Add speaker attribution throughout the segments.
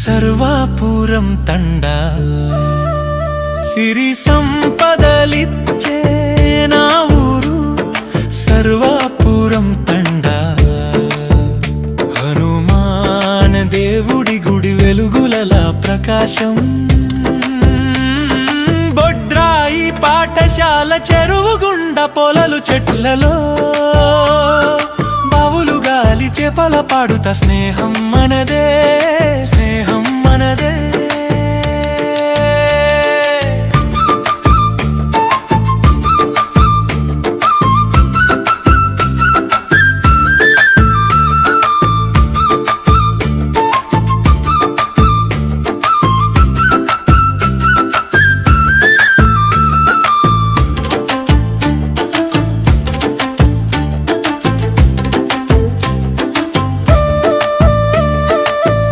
Speaker 1: సర్వాపురం తండా సిరి సంపదలిచ్చే నా ఊరు సర్వాపురం తండా హనుమాన్ దేవుడి గుడి వెలుగులల ప్రకాశం బొడ్రాయి పాఠశాల చెరువు గుండ పొలలు చెట్లలో బావులు గాలి చేపల పాడుత స్నేహం మనదే స్నేహం మనదే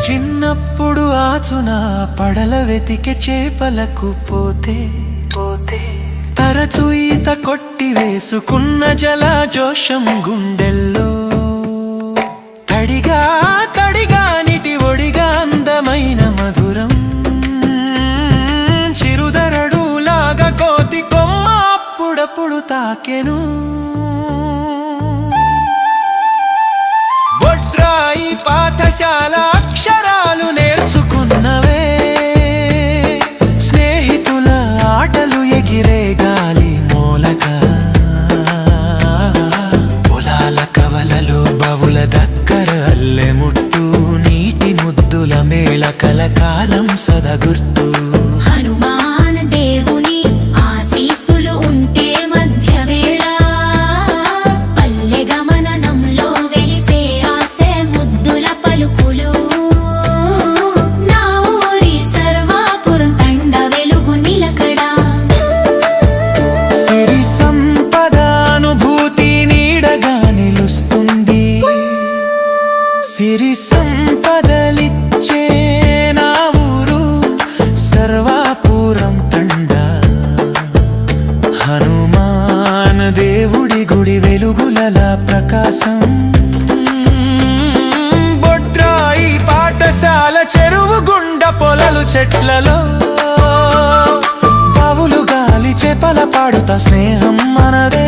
Speaker 1: చిన్నప్పుడు ఆచున పడల వెతికే చేపలకు పోతే తరచు ఈత కొట్టి వేసుకున్న జలజోషం గుండెల్లో తడిగా నీటి ఒడిగా అందమైన మధురం చిరుదరడు లాగా కోతి కొమ్మ అప్పుడప్పుడు తాకెను బొడ్రాయి పాఠశాల అక్షరాలు నేర్చుకున్నవే స్నేహితుల ఆటలు ఎగిరే గాలి మూలక పొలాల కవలలో బవుల దగ్గర అల్లెముట్టు నీటి ముద్దుల మేళ కలకాలం సదగుర్తు
Speaker 2: హనుమాన్ దేవుని ఆశీస్సులు ఉంటే మధ్య వేళ పల్లె గమనంలో వెలిసే ఆశే ముద్దుల పలుకులు నా ఊరి సర్వాపురం తండ వెలుగు నిలకడ
Speaker 1: సిరి సంపద అనుభూతి నీడగా నిలుస్తుంది సిరి సంపదలిచ్చే నా ఊరు సర్వాపురం తండా హనుమాన్ దేవుడి గుడి వెలుగులల ప్రకాశం బొడ్రాయి పాఠశాల చెరువు గుండ పొలలు చెట్లలో బావులు గాలి చేపల పాడుత స్నేహం మనదే